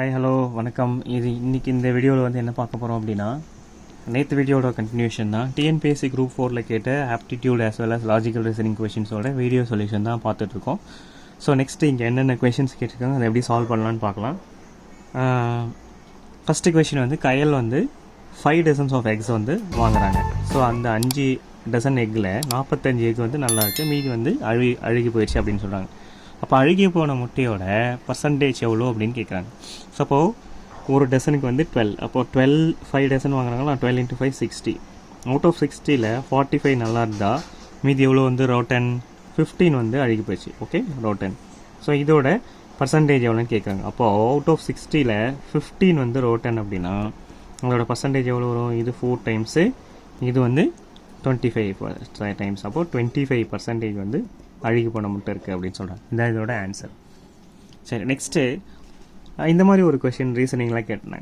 Hi hello வணக்கம். இன்றைக்கி இந்த வீடியோவில் வந்து என்ன பார்க்க போகிறோம் அப்படின்னா, நேற்று வீடியோட கண்டினியூஷன் தான். டிஎன்பிஎஸ்சி குரூப் 4 கேட்ட aptitude as well as logical reasoning கொஷின்ஸோட வீடியோ சொல்யூஷன் தான் பார்த்துட்ருக்கோம். ஸோ நெக்ஸ்ட்டு இங்கே என்னென்ன கொஷின்ஸ் கேட்டிருக்காங்க, அதை எப்படி சால்வ் பண்ணலான்னு பார்க்கலாம். ஃபஸ்ட்டு கொஷின் வந்து கயல் வந்து 5 டசன்ஸ் ஆஃப் எக்ஸ் வந்து வாங்குறாங்க. ஸோ அந்த 5 டசன் எக்கில் 45 எக் வந்து நல்லா இருக்குது, மீதி வந்து அழுகி போயிடுச்சு அப்படின்னு சொல்கிறாங்க. அப்போ அழுகி போன முட்டையோட பர்சன்டேஜ் எவ்வளோ அப்படின்னு கேட்குறாங்க. ஸோ அப்போது ஒரு டசனுக்கு வந்து 12. அப்போது 5 டசன் வாங்குறாங்களா, 12 × 5 60. அவுட் ஆஃப் 60ல் 45 நல்லா இருந்தால் மீதி எவ்வளோ வந்து ரோட்டன் 15 வந்து அழுகி போயிடுச்சு. Okay, rotten. ஸோ இதோட பர்சன்டேஜ் எவ்வளோன்னு கேட்குறாங்க. அப்போது அவுட் ஆஃப் 60ல் 15 வந்து ரோட்டன் அப்படின்னா அதோட பர்சன்டேஜ் எவ்வளோ வரும்? இது 4 டைம்ஸு, இது வந்து 25 டைம்ஸ். அப்போது 25% வந்து அழுகி போன முட்டை இருக்குது அப்படின்னு சொல்கிறாங்க. இதான் இதோட ஆன்சர். சரி, நெக்ஸ்ட்டு இந்த மாதிரி ஒரு கொஷின் ரீசனிங்லாம் கேட்டாங்க.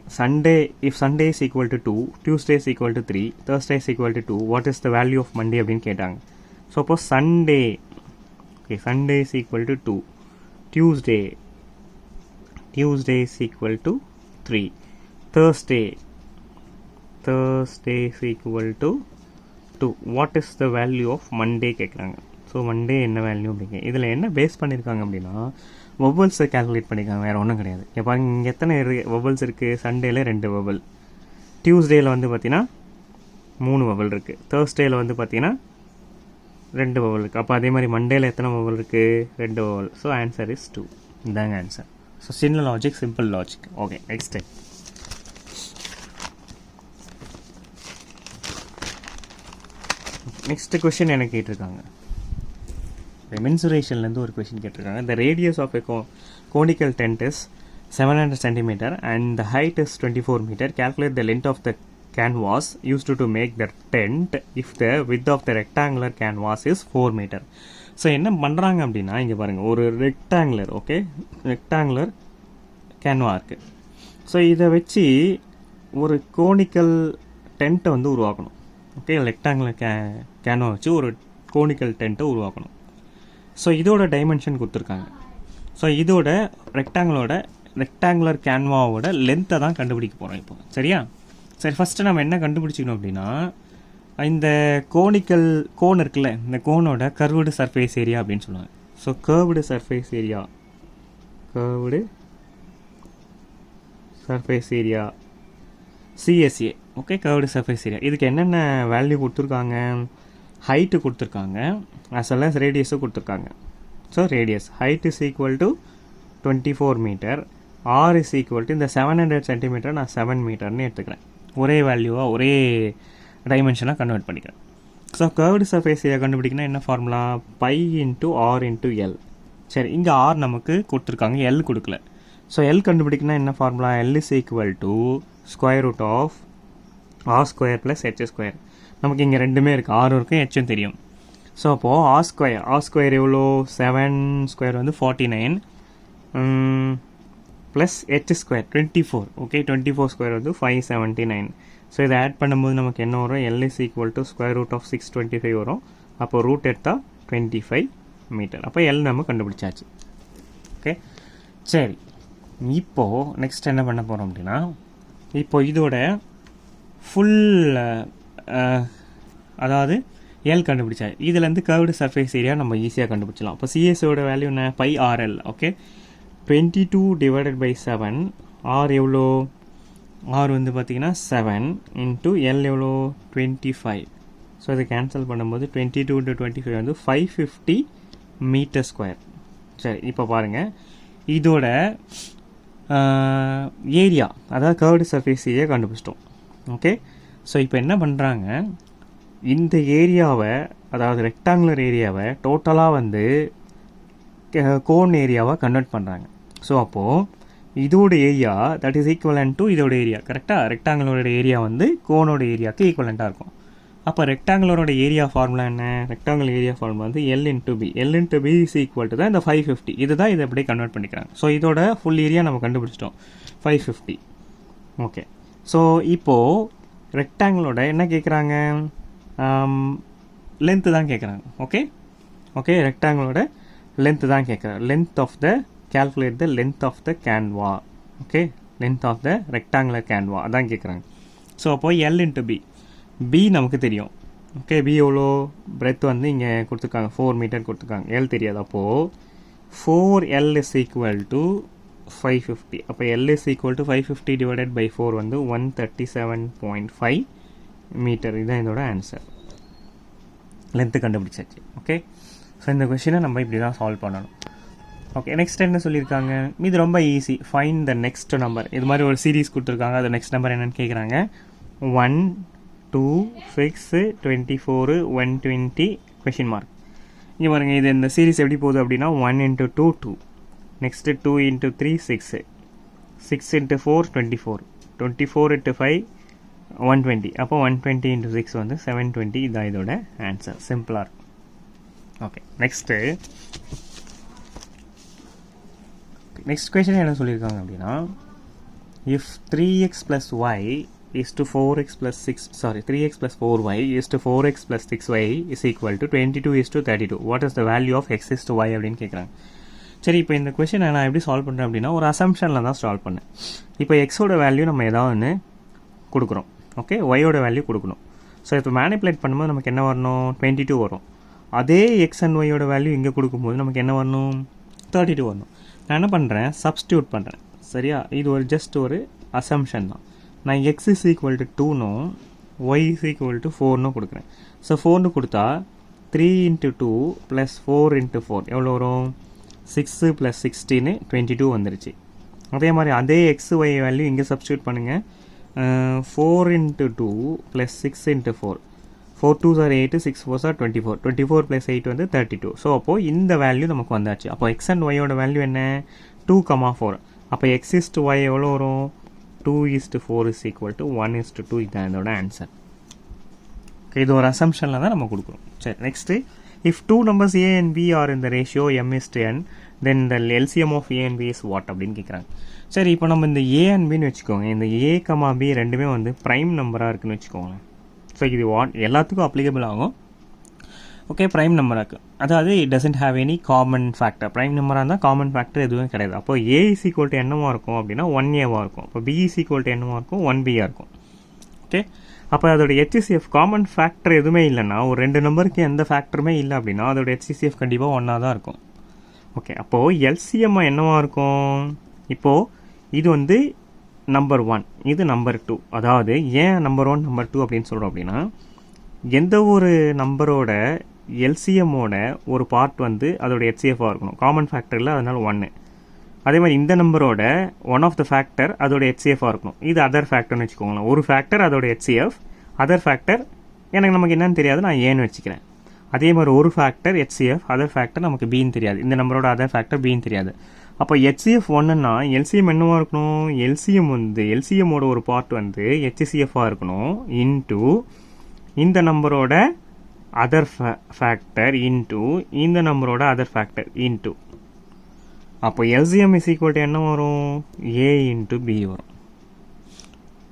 If Sunday is equal to 2, Tuesday is equal to 3, Thursday is equal to 2, what is the value of Monday அப்படின்னு கேட்டாங்க. ஸோ அப்போ Sunday is equal to 2, Tuesday is equal to 3, Thursday is equal to 2, what is the value of Monday கேட்குறாங்க. So Monday என்ன value அப்படிங்க, இதில் என்ன base பண்ணியிருக்காங்க அப்படின்னா வொவல்ஸை கேல்குலேட் பண்ணியிருக்காங்க, வேறு ஒன்றும் கிடையாது. இப்போ இங்கே எத்தனை வொவல்ஸ் இருக்குது? சண்டேல 2 வொவல், டியூஸ்டேயில் வந்து பார்த்தீங்கன்னா 3 வொவல் இருக்குது, தேர்ஸ்டேயில் வந்து பார்த்தீங்கன்னா 2 வொவல் இருக்குது. அப்போ அதே மாதிரி மண்டேல எத்தனை வொவல் இருக்குது? 2 வொவல். So answer is 2. இதாங்க ஆன்சர். ஸோ சின்ன logic, simple logic. Okay, next time. Next question எனக்கு கேட்டிருக்காங்க. மென்சுரேஷன்லேருந்து ஒரு கொஷின் கேட்டிருக்காங்க. The radius of a conical tent is 700 cm and the height is 24 meter. Calculate the length of the canvas used to make the tent if the width of the rectangular canvas is 4 meter. So என்ன பண்ணுறாங்க அப்படின்னா, இங்கே பாருங்கள், ஒரு rectangular Canva இருக்குது. So இதை வச்சு ஒரு கோனிக்கல் டென்ட்டை வந்து உருவாக்கணும். ஓகே, ரெக்டாங்குலர் கேன்வா வச்சு ஒரு கோனிக்கல் டென்ட்டை உருவாக்கணும். ஸோ இதோட டைமென்ஷன் கொடுத்துருக்காங்க. ஸோ இதோட ரெக்டாங்குலர் கேன்வாவோட லென்த்தை தான் கண்டுபிடிக்க போகிறோம் இப்போ. சரியா? சரி, ஃபஸ்ட்டு நம்ம என்ன கண்டுபிடிச்சிக்கணும் அப்படின்னா, இந்த கோன் இருக்குல்ல, இந்த கோனோட கர்வ்டு சர்ஃபேஸ் ஏரியா அப்படின்னு சொல்லுவாங்க. So curved surface area CSA. Okay, curved surface area. இதுக்கு என்னென்ன வேல்யூ கொடுத்துருக்காங்க? ஹைட்டு கொடுத்துருக்காங்க, as well as ரேடியஸும் கொடுத்துருக்காங்க. So radius, height is equal to 24 metre, r is equal to இந்த 700 சென்டிமீட்டர் நான் 7 மீட்டர்னு எடுத்துக்கிறேன். ஒரே வேல்யூவாக ஒரே டைமென்ஷனாக கன்வெர்ட் பண்ணிக்கிறேன். ஸோ கர்வ்டு சர்ஃபேஸ் ஏரியா கண்டுபிடிக்கணும் என்ன formula? Pi into r into l. சரி, இங்கே ஆர் நமக்கு கொடுத்துருக்காங்க, எல் கொடுக்கல. ஸோ எல் கண்டுபிடிக்கணும் என்ன formula? L is equal to square root of r square plus h square. நமக்கு இங்கே ரெண்டுமே இருக்குது, ஆர் இருக்கும், ஹெச்சும் தெரியும். ஸோ அப்போது ஆர் ஸ்கொயர் எவ்வளோ? 7 ஸ்கொயர் வந்து 49 plus h square 24. Okay, 24 square வந்து 579. ஸோ இதை ஆட் பண்ணும்போது நமக்கு என்ன வரும்? L is equal to square root of 625 வரும். அப்போ ரூட் எடுத்தால் 25 மீட்டர். அப்போ எல் நம்ம கண்டுபிடிச்சாச்சு. ஓகே, சரி, இப்போது நெக்ஸ்ட் என்ன பண்ண போகிறோம் அப்படின்னா, இப்போது இதோட ஃபுல் அதாவது எல் கண்டுபிடிச்சா இதுலேருந்து கர்வ்டு சர்ஃபேஸ் ஏரியா நம்ம ஈஸியாக கண்டுபிடிச்சலாம். இப்போ சிஎஸ்ஓட வேல்யூ என்ன? Pi r l. Okay, 22 divided by 7. R எவ்வளோ? ஆர் வந்து பார்த்தீங்கன்னா 7 இன்ட்டு எல் எவ்வளோ? 25. ஸோ இதை கேன்சல் பண்ணும்போது 22 × 25 வந்து 550 மீட்டர் ஸ்கொயர். சரி, இப்போ பாருங்கள், இதோட ஏரியா, அதாவது கர்வ்டு சர்ஃபேஸ் ஏரியா கண்டுபிடிச்சிட்டோம். ஓகே, ஸோ இப்போ என்ன பண்ணுறாங்க, இந்த ஏரியாவை, அதாவது ரெக்டாங்குலர் ஏரியாவை டோட்டலாக வந்து கோன் ஏரியாவை கன்வெர்ட் பண்ணுறாங்க. ஸோ அப்போது இதோட area that is equivalent to இதோட ஏரியா. கரெக்டாக? ரெக்டாங்குலரோட ஏரியா வந்து கோனோட ஏரியாவுக்கு ஈக்குவலண்ட்டாக இருக்கும். அப்போ ரெக்டாங்குலரோட ஏரியா ஃபார்முலா என்ன? ரெக்டாங்குலர் ஏரியா ஃபார்முலா வந்து l into b. L into b is equal to தான் இந்த 550. இதுதான் இதை அப்படியே கன்வெர்ட் பண்ணிக்கிறாங்க. ஸோ இதோட ஃபுல் ஏரியா நம்ம கண்டுபிடிச்சிட்டோம், 550. ஓகே, ஸோ இப்போது ரெக்டாங்கிளோட என்ன கேட்குறாங்க? லென்த்து தான் கேட்குறாங்க. ஓகே, ரெக்டாங்கிளோட லென்த்து தான் கேட்குறாங்க. Length of the calculate the length of the canvas. Okay, length of the rectangular canvas அதான் கேட்குறாங்க. ஸோ அப்போது எல் இன்ட்டு பி. பி நமக்கு தெரியும். ஓகே, பி எவ்வளோ பிரெத் வந்து இங்கே கொடுத்துருக்காங்க 4 மீட்டர் கொடுத்துருக்காங்க. எல் தெரியாது. அப்போது 4L is equal to 550. அப்போ L is equal to 550 divided by 4 வந்து 137.5 மீட்டர். இதுதான் இதோட ஆன்சர். லென்த்து கண்டுபிடிச்சாச்சு. ஓகே, ஸோ இந்த கொஷினை நம்ம இப்படி தான் சால்வ் பண்ணணும். ஓகே, நெக்ஸ்ட் என்ன சொல்லியிருக்காங்க? இது ரொம்ப easy. Find the next number. இது மாதிரி ஒரு சீரீஸ் கொடுத்துருக்காங்க. அது நெக்ஸ்ட் நம்பர் என்னென்னு கேட்குறாங்க. 1 2 6 24 120 கொஷின் மார்க். இங்கே பாருங்கள், இது இந்த சீரீஸ் எப்படி போகுது அப்படின்னா 1 × 2 2, நெக்ஸ்ட்டு 2 × 3 6, 6 × 4 24, 24 × 5 120. அப்போ 120 × 6 வந்து 720. இதான் இதோட ஆன்சர். சிம்பிளாக இருக்கும். ஓகே, நெக்ஸ்ட் கொஷின் என்ன சொல்லியிருக்காங்க அப்படின்னா, if 3x + y is to 4x plus 6, sorry, 3x plus 4y is to 4x plus 6y is equal to 22 is to 32. What is the value of x is to y அப்படின்னு கேட்குறாங்க. சரி, இப்போ இந்த கொஷினை நான் எப்படி சால்வ் பண்ணுறேன் அப்படின்னா, ஒரு அசம்ஷனில் தான் சால்வ் பண்ணேன். இப்போ எக்ஸோட வேல்யூ நம்ம ஏதாவது ஒன்று கொடுக்குறோம். ஓகே, ஒய்யோட வேல்யூ கொடுக்கணும். ஸோ இப்போ மேனிப்புலேட் பண்ணும்போது நமக்கு என்ன வரணும்? 22 வரும். அதே எக்ஸ் அண்ட் ஒய்யோட வேல்யூ இங்கே கொடுக்கும்போது நமக்கு என்ன வரணும்? 32 வரணும். நான் என்ன பண்ணுறேன்? சப்ஸ்டியூட் பண்ணுறேன். சரியா? இது ஒரு ஜஸ்ட் ஒரு அசம்ஷன் தான். நான் எக்ஸ் இஸ் ஈக்குவல் டு 2னும் ஒய் இஸ் ஈக்குவல் டு 4னும் கொடுக்குறேன். ஸோ 4னு கொடுத்தா 3 × 2 + 4 × 4 எவ்வளோ வரும்? 6 + 16 22 வந்துருச்சு. அதே மாதிரி அதே எக்ஸ் ஒய் வேல்யூ இங்கே சப்ஸ்டியூட் பண்ணுங்கள். 4 × 2 + 6 × 4, 4 2s are 8, 6 4s are 24, 24 + 8 வந்து 32. ஸோ அப்போது இந்த வேல்யூ நமக்கு வந்தாச்சு. அப்போ எக்ஸ் அண்ட் ஒய்யோட வேல்யூ என்ன? 2,4. அப்போ எக்ஸ் இஸ் டு ஒய் எவ்வளோ வரும்? 2:4 is equal to 1:2. இதுதான் இதோட ஆன்சர். இது ஒரு அசம்ஷனில் தான் நம்ம கொடுக்குறோம். சரி, next, if 2 numbers a and b are in the ratio m:n, then the LCM of a and b is what அப்படின்னு கேட்குறாங்க. சரி, இப்போ நம்ம இந்த a and bன்னு வச்சுக்கோங்க. இந்த a, b ரெண்டுமே வந்து ப்ரைம் நம்பராக இருக்குன்னு வச்சுக்கோங்க. ஸோ இது எல்லாத்துக்கும் அப்ளிகபிள் ஆகும். ஓகே, ப்ரைம் நம்பராக இருக்குது. அதாவது it doesn't have any common factor. Prime நம்பராக இருந்தால் காமன் ஃபேக்டர் எதுவும் கிடையாது. அப்போ ஏ இஸ் ஈக்குவல் டு என்னவாக இருக்கும் அப்படின்னா 1a இருக்கும். அப்போ பி இஸ் ஈக்குவல் டு என்னவாக இருக்கும்? 1b-ஆக இருக்கும். ஓகே, அப்போ அதோட HCF காமன் ஃபேக்டர் எதுவுமே இல்லைன்னா, ஒரு 2 நம்பருக்கு எந்த ஃபேக்டருமே இல்லை அப்படின்னா அதோட HCF கண்டிப்பாக 1ஆக தான் இருக்கும். ஓகே, அப்போது எல்சிஎம் என்னவாக இருக்கும்? இப்போது இது வந்து நம்பர் 1, இது நம்பர் 2. அதாவது ஏன் நம்பர் 1 நம்பர் 2 அப்படின்னு சொல்கிறோம் அப்படின்னா, எந்த ஒரு நம்பரோட எல்சிஎம்மோட ஒரு பார்ட் வந்து அதோட HCF-ஆக இருக்கணும். காமன் ஃபேக்டரில் அதனால் 1. அதே மாதிரி இந்த நம்பரோட ஒன் ஆஃப் த ஃபேக்டர் அதோட HCF-ஆக இருக்கணும். இது அதர் ஃபேக்டர்னு வச்சுக்கோங்களேன். ஒரு ஃபேக்டர் அதோட HCF, அதர் ஃபேக்டர் நமக்கு என்னன்னு தெரியாது, நான் ஏன்னு வச்சுக்கிறேன். அதே மாதிரி ஒரு ஃபேக்டர் HCF, அதர் ஃபேக்டர் நமக்கு பின்னு தெரியாது. இந்த நம்பரோட அதர் ஃபேக்டர் பின்னு தெரியாது. அப்போ HCF 1ன்னா எல்சிஎம் என்னவாக இருக்கணும்? எல்சிஎம் வந்து எல்சிஎம்மோட ஒரு பார்ட் வந்து HCF-ஆக இருக்கணும் இன்ட்டு இந்த நம்பரோட அதர் ஃபேக்டர் இன்ட்டு இந்த நம்பரோட அதர் ஃபேக்டர் இன்ட்டு. அப்போ எல்சிஎம் இஸ் ஈக்குவல் டு என்ன வரும்? A × B வரும்.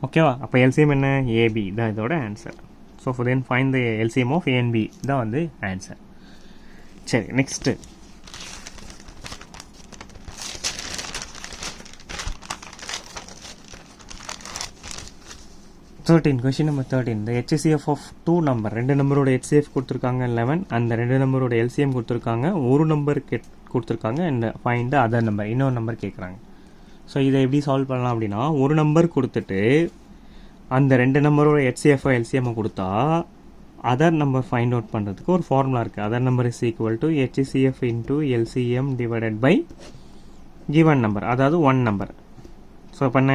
ஓகேவா? அப்போ எல்சிஎம் என்ன? AB தான் இதோட answer. So then find the LCM of A and B தான் வந்து ஆன்சர். சரி, நெக்ஸ்ட்டு, கொஷின் நம்பர் 13. இந்த HCF ஆஃப் 2 நம்பர், 2 நம்பரோட HCF கொடுத்துருக்காங்க 11, அந்த 2 நம்பரோட எல்சிஎம் கொடுத்துருக்காங்க, ஒரு நம்பர் கொடுத்துருக்காங்க, இந்த ஃபைண்ட் அதர் நம்பர், இன்னொரு நம்பர் கேட்குறாங்க. ஸோ இதை எப்படி சால்வ் பண்ணலாம் அப்படின்னா, ஒரு நம்பர் கொடுத்துட்டு அந்த 2 நம்பரோட HCF LCM கொடுத்தா அதர் நம்பர் ஃபைண்ட் அவுட் பண்ணுறதுக்கு ஒரு ஃபார்முலா இருக்குது. Other number is equal to HCF × LCM divided by given number, அதாவது 1 நம்பர். ஸோ பண்ண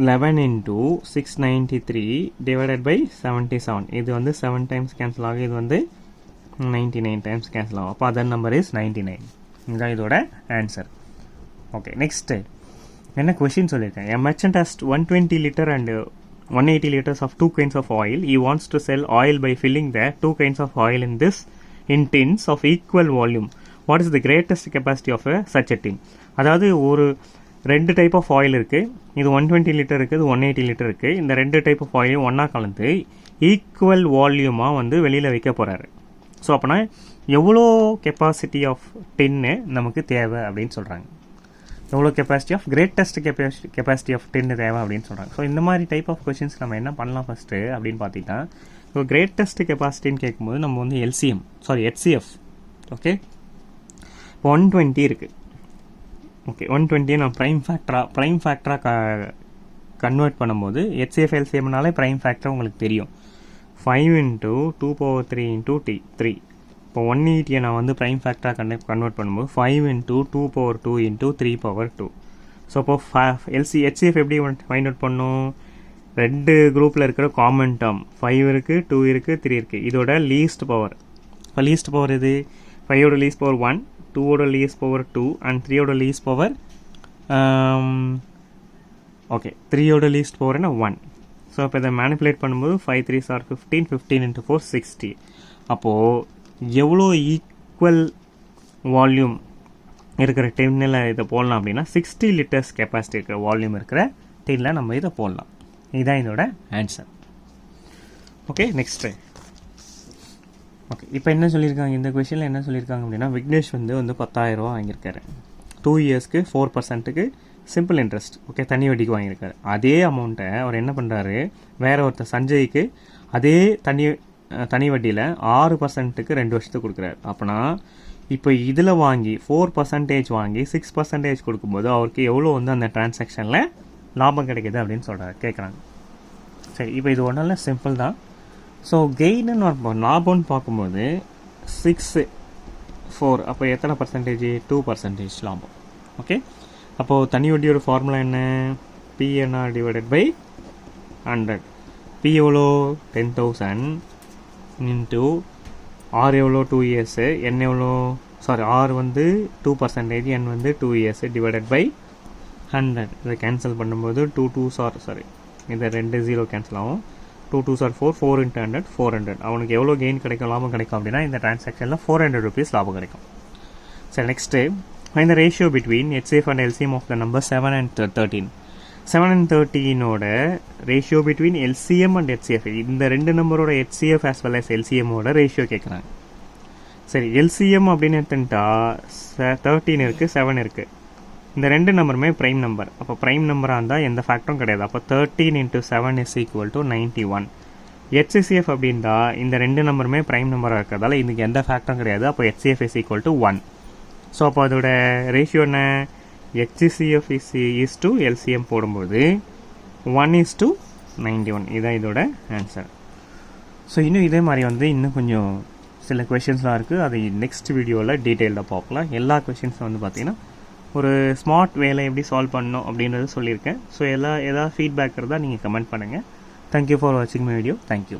11 × 693 டிவைடட் பை 77. இது வந்து 7 டைம்ஸ் கேன்சல் ஆகும். இது வந்து 99 டைம்ஸ் கேன்சல் ஆகும். அப்போ அதர் நம்பர் இஸ் 99. இதுதான் இதோட ஆன்சர். ஓகே, நெக்ஸ்ட்டு என்ன கொஷின் சொல்லியிருக்கேன். A merchant has 120 liter and 180 liters of 2 kinds of oil. He wants to sell oil by filling the 2 kinds of oil in tins of equal volume. What is the greatest capacity of such a tin? அதாவது ஒரு 2 type of oil இருக்குது. இது 120 litre இருக்குது, இது 180 litre இருக்குது. இந்த 2 type of ஆயிலையும் ஒன்றா கலந்து ஈக்குவல் வால்யூமாக வந்து வெளியில் வைக்க போகிறாரு. ஸோ அப்போனா எவ்வளோ கெப்பாசிட்டி ஆஃப் டின்னு நமக்கு தேவை அப்படின்னு சொல்கிறாங்க. எவ்வளோ capacity of greatest capacity of tin தேவை அப்படின்னு சொல்கிறாங்க. ஸோ இந்த மாதிரி டைப் ஆஃப் கொஷின்ஸ் நம்ம என்ன பண்ணலாம் ஃபஸ்ட்டு அப்படின்னு பார்த்தீங்கன்னா, இப்போ கிரேட்டஸ்ட் கெப்பாசிட்டின்னு கேட்கும்போது நம்ம வந்து HCF ஓகே, இப்போ 120 இருக்குது. ஓகே, 120 நான் ப்ரைம் ஃபேக்டராக கன்வெர்ட் பண்ணும்போது HCF LCMனாலே ப்ரைம் ஃபேக்டர் உங்களுக்கு தெரியும். 5 × 2⁻³ × 3. இப்போ 180 நான் வந்து ப்ரைம் ஃபேக்டராக கன்வெர்ட் பண்ணும்போது 5 × 2⁻2 × 3⁻2. ஸோ இப்போ HCF எப்படி ஃபைண்ட் அவுட் பண்ணும்? ரெண்டு குரூப்பில் இருக்கிற காமன் டேர்ம் 5 இருக்குது, 2 இருக்குது, 3 இருக்குது. இதோட லீஸ்ட் பவர். இப்போ லீஸ்ட் பவர் இது 5ஓட லீஸ்ட் பவர் 1, 2ஓட லீஸ்ட் பவர் 2 அண்ட் 3ஓட லீஸ்ட் பவர் ஓகே 3ஓட லீஸ்ட் பவர் என்ன 1. ஸோ இப்போ இதை மேனிப்புலேட் பண்ணும்போது 5 3s are 15, 15 × 4 60. அப்போது எவ்வளோ ஈக்குவல் வால்யூம் இருக்கிற டின்னில் இதை போடலாம் அப்படின்னா 60 லிட்டர்ஸ் கெப்பாசிட்டி இருக்கிற வால்யூம் இருக்கிற டின்னில் நம்ம இதை போடலாம். இதுதான் இதோட ஆன்சர். Okay, next. ஓகே, இப்போ என்ன சொல்லியிருக்காங்க இந்த கொஷனில் என்ன சொல்லியிருக்காங்க அப்படின்னா, விக்னேஷ் வந்து 10,000 ரூபா வாங்கியிருக்காரு. 2 இயர்ஸ்க்கு 4%க்கு சிம்பிள் இன்ட்ரெஸ்ட் ஓகே தனி வட்டிக்கு வாங்கியிருக்காரு. அதே அமௌண்ட்டை அவர் என்ன பண்ணுறாரு, வேற ஒருத்தர் சஞ்சய்க்கு அதே தனி வட்டியில் 6%க்கு 2 வருஷத்துக்கு கொடுக்குறாரு. அப்போனா இப்போ இதில் வாங்கி 4% வாங்கி 6% கொடுக்கும்போது அவருக்கு எவ்வளோ வந்து அந்த டிரான்சாக்ஷனில் லாபம் கிடைக்கிது அப்படின்னு கேட்குறாங்க. சரி, இப்போ இது ஒன்றும் இல்லை, சிம்பிள் தான். ஸோ கெயின்னு லாபம்னு பார்க்கும்போது 6 4 அப்போ எத்தனை பர்சன்டேஜ்? 2% லாபம். ஓகே, அப்போது தனி வட்டியோட ஃபார்முலா என்ன? PNR / 100. P எவ்வளோ? 10,000 இன்ட்டு R எவ்வளோ? 2 years. N எவ்வளோ? R வந்து 2%, N வந்து 2 years டிவைடட் பை 100. இதை கேன்சல் பண்ணும்போது 2 2s are இதை 2 0 கேன்சல் ஆகும். 2 2s are 4, 4 × 100 400. அவனுக்கு எவ்வளோ கெயின் கிடைக்கும், லாபம் கிடைக்கும் அப்படின்னா இந்த டிரான்சாக்ஷனில் 400 rupees லாபம் கிடைக்கும். சரி, next find the ratio between HCF and LCM of the number 7 and 13. 7 and 13ஓட ratio between LCM and HCF, இந்த ரெண்டு நம்பரோட HCF as well as LCMோட ரேஷியோ கேட்குறாங்க. சரி, LCM அப்படின்னு எடுத்துட்டா 13 இருக்குது, 7 இருக்குது. இந்த ரெண்டு நம்பருமே ப்ரைம் நம்பர். அப்போ ப்ரைம் நம்பராக இருந்தால் எந்த ஃபேக்டரும் கிடையாது. அப்போ 13 × 7 = 91. HCF அப்படின்டா இந்த ரெண்டு நம்பருமே ப்ரைம் நம்பராக இருக்கிறதால இதுக்கு எந்த ஃபேக்டரும் கிடையாது. அப்போ HCF = 1. ஸோ அப்போ அதோட ரேஷியோ என்ன? HCF is to LCM போடும்போது 1:91. இதுதான் இதோட ஆன்சர். ஸோ இன்னும் இதே மாதிரி வந்து இன்னும் கொஞ்சம் சில கொஷின்ஸ்லாம் இருக்குது. அதை நெக்ஸ்ட் வீடியோவில் டீட்டெயிலாக பார்க்கலாம். எல்லா கொஷின்ஸும் வந்து பார்த்திங்கன்னா ஒரு ஸ்மார்ட் வேலை எப்படி சால்வ் பண்ணணும் அப்படின்றது சொல்லியிருக்கேன். ஸோ எதாவது ஃபீட்பேக் இருந்தால் நீங்கள் கமெண்ட் பண்ணுங்கள். தேங்க்யூ ஃபார் வாட்சிங் மை வீடியோ. தேங்க்யூ.